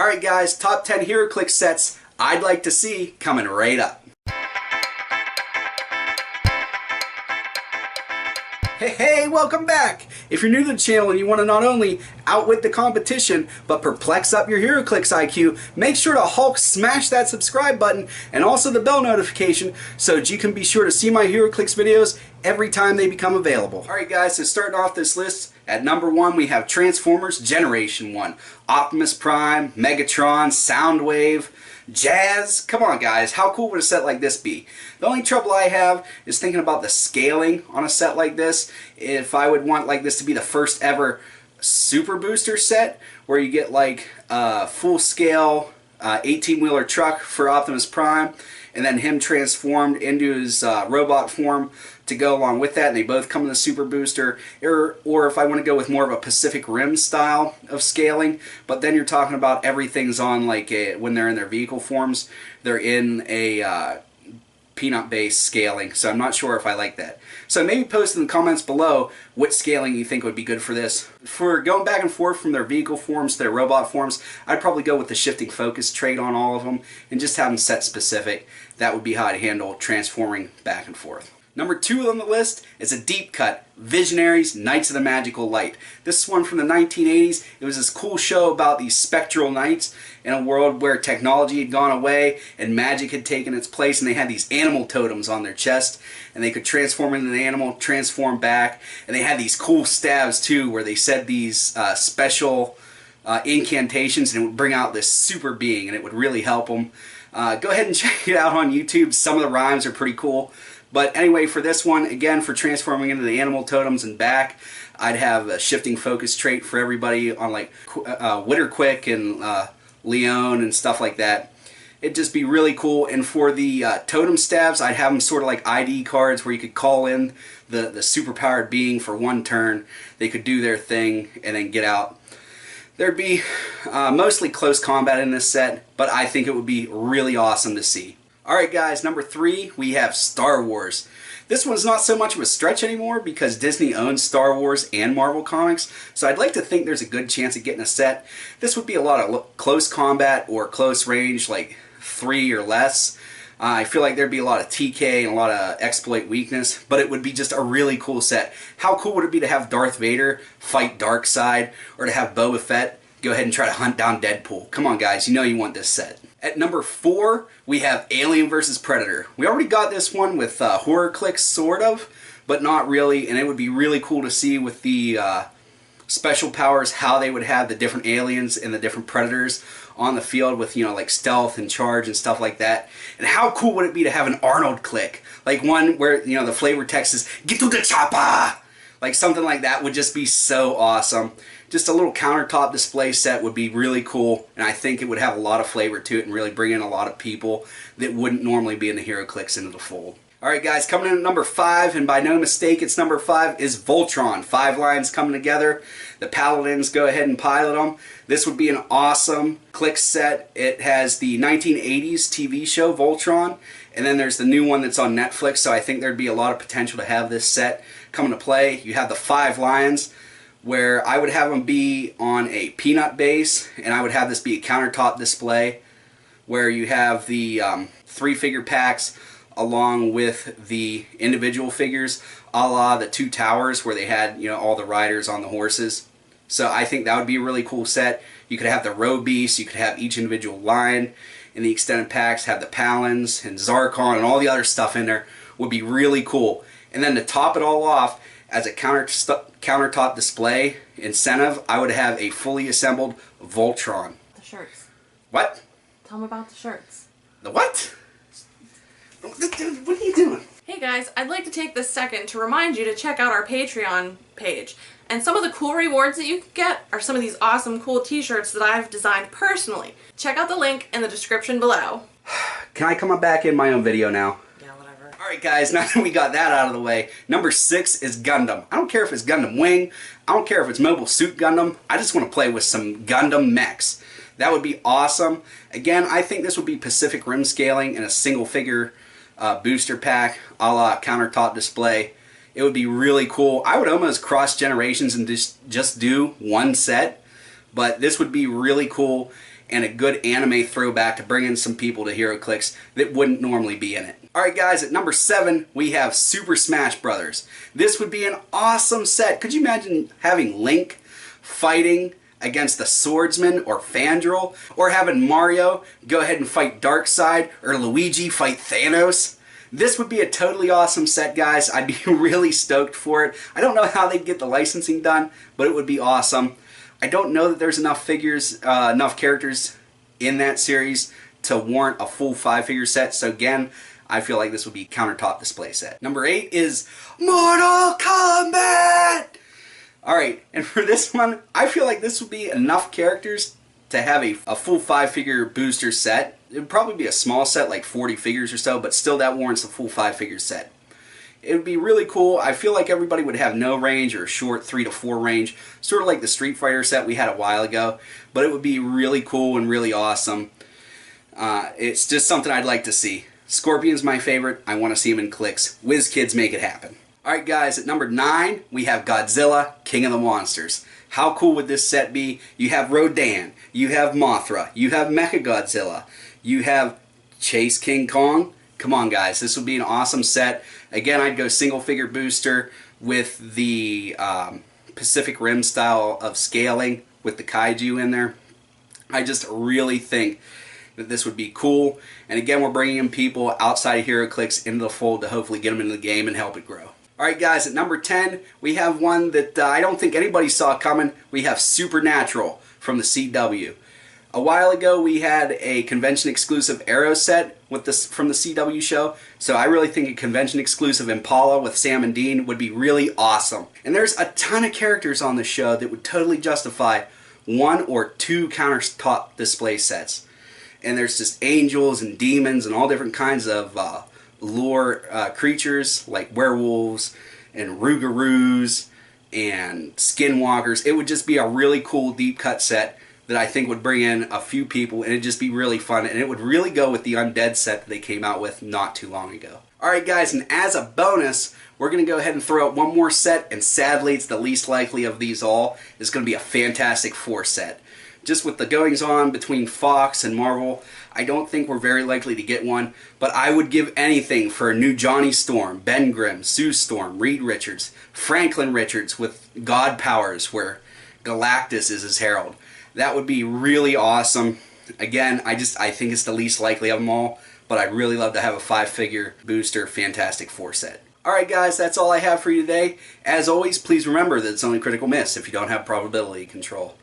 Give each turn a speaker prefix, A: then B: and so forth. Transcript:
A: Alright guys, top 10 Heroclix sets I'd like to see coming right up. Hey, welcome back! If you're new to the channel and you want to not only outwit the competition, but perplex up your Heroclix IQ, make sure to Hulk smash that subscribe button and also the bell notification so that you can be sure to see my Heroclix videos every time they become available. Alright guys, so starting off this list, at number 1 we have Transformers Generation 1. Optimus Prime, Megatron, Soundwave, Jazz. Come on guys, how cool would a set like this be? The only trouble I have is thinking about the scaling on a set like this. If I would want like this to be the first ever Super Booster set where you get like a full scale 18-wheeler truck for Optimus Prime and then him transformed into his robot form to go along with that, and they both come in the Super Booster, or if I want to go with more of a Pacific Rim style of scaling, but then you're talking about everything's on like when they're in their vehicle forms, they're in a peanut-based scaling, so I'm not sure if I like that. So maybe post in the comments below what scaling you think would be good for this. For going back and forth from their vehicle forms to their robot forms, I'd probably go with the shifting focus trait on all of them and just have them set specific. That would be how I'd handle transforming back and forth. Number 2 on the list is a deep cut, Visionaries, Knights of the Magical Light. This is one from the 1980s. It was this cool show about these spectral knights in a world where technology had gone away and magic had taken its place, and they had these animal totems on their chest, and they could transform into an animal, transform back, and they had these cool stabs too where they said these special incantations, and it would bring out this super being, and it would really help them. Go ahead and check it out on YouTube. Some of the rhymes are pretty cool. But anyway, for this one, again, for transforming into the animal totems and back, I'd have a shifting focus trait for everybody on like Witterquick and Leon and stuff like that. It'd just be really cool. And for the totem stabs, I'd have them sort of like ID cards where you could call in the superpowered being for one turn. They could do their thing and then get out. There'd be mostly close combat in this set, but I think it would be really awesome to see. Alright guys, number 3, we have Star Wars. This one's not so much of a stretch anymore because Disney owns Star Wars and Marvel Comics, so I'd like to think there's a good chance of getting a set. This would be a lot of close combat or close range, like 3 or less. I feel like there'd be a lot of TK and a lot of exploit weakness, but it would be just a really cool set. How cool would it be to have Darth Vader fight Darkseid, or to have Boba Fett go ahead and try to hunt down Deadpool? Come on guys, you know you want this set. At number 4, we have Alien vs. Predator. We already got this one with Heroclix, sort of, but not really, and it would be really cool to see with the special powers how they would have the different aliens and the different predators on the field with, you know, like stealth and charge and stuff like that. And how cool would it be to have an Arnold click? Like one where, you know, the flavor text is, "Get to the chopper!" Like something like that would just be so awesome. Just a little countertop display set would be really cool, and I think it would have a lot of flavor to it and really bring in a lot of people that wouldn't normally be in the Heroclix into the fold. Alright guys, coming in at number 5, and by no mistake it's number 5, is Voltron. 5 lines coming together. The Paladins go ahead and pilot them. This would be an awesome click set. It has the 1980s TV show Voltron, and then there's the new one that's on Netflix, so I think there'd be a lot of potential to have this set come into play. You have the 5 lions, where I would have them be on a peanut base, and I would have this be a countertop display where you have the 3-figure packs along with the individual figures, a la the 2 towers where they had, you know, all the riders on the horses. So I think that would be a really cool set. You could have the row beasts, you could have each individual line in the extended packs, have the Palins and Zarkon and all the other stuff in there. Would be really cool. And then to top it all off, as a countertop display incentive, I would have a fully assembled Voltron.
B: The shirts.
A: What?
B: Tell them about the shirts.
A: The what? What are you doing?
B: Hey guys, I'd like to take this second to remind you to check out our Patreon page. And some of the cool rewards that you can get are some of these awesome cool t-shirts that I've designed personally. Check out the link in the description below.
A: Can I come back in my own video now? Alright guys, now that we got that out of the way, number 6 is Gundam. I don't care if it's Gundam Wing, I don't care if it's Mobile Suit Gundam, I just want to play with some Gundam mechs. That would be awesome. Again, I think this would be Pacific Rim scaling in a single figure booster pack, a la countertop display. It would be really cool. I would almost cross generations and just do one set, but this would be really cool. and a good anime throwback to bring in some people to Heroclix that wouldn't normally be in it. Alright guys, at number 7 we have Super Smash Brothers. This would be an awesome set. Could you imagine having Link fighting against the Swordsman or Fandral, or having Mario go ahead and fight Darkseid, or Luigi fight Thanos? This would be a totally awesome set, guys. I'd be really stoked for it. I don't know how they'd get the licensing done, but it would be awesome. I don't know that there's enough figures, enough characters in that series to warrant a full 5-figure set, so again, I feel like this would be countertop display set. Number 8 is Mortal Kombat! Alright, and for this one, I feel like this would be enough characters to have a full 5-figure booster set. It would probably be a small set, like 40 figures or so, but still that warrants a full 5-figure set. It would be really cool. I feel like everybody would have no range or short 3 to 4 range, sort of like the Street Fighter set we had a while ago, but it would be really cool and really awesome. It's just something I'd like to see. Scorpion's my favorite. I want to see him in Clix. WizKids, make it happen. Alright guys, at number 9, we have Godzilla, King of the Monsters. How cool would this set be? You have Rodan, you have Mothra, you have Mechagodzilla, you have Chase King Kong. Come on guys, this would be an awesome set. Again, I'd go single figure booster with the Pacific Rim style of scaling with the kaiju in there. I just really think that this would be cool. And again, we're bringing in people outside of Heroclix into the fold to hopefully get them into the game and help it grow. Alright guys, at number 10, we have one that I don't think anybody saw coming. We have Supernatural from the CW. A while ago we had a convention exclusive Arrow set with this from the CW show, so I really think a convention exclusive Impala with Sam and Dean would be really awesome. And there's a ton of characters on the show that would totally justify 1 or 2 countertop display sets. And there's just angels and demons and all different kinds of lore creatures like werewolves and Rougarous and skinwalkers. It would just be a really cool deep cut set that I think would bring in a few people, and it'd just be really fun, and it would really go with the Undead set that they came out with not too long ago. Alright guys, and as a bonus, we're going to go ahead and throw out one more set, and sadly it's the least likely of these all. It's going to be a Fantastic Four set. Just with the goings on between Fox and Marvel, I don't think we're very likely to get one, but I would give anything for a new Johnny Storm, Ben Grimm, Sue Storm, Reed Richards, Franklin Richards with God powers where Galactus is his herald. That would be really awesome. Again, I think it's the least likely of them all, but I'd really love to have a 5-figure booster Fantastic Four set. Alright guys, that's all I have for you today. As always, please remember that it's only critical miss if you don't have probability control.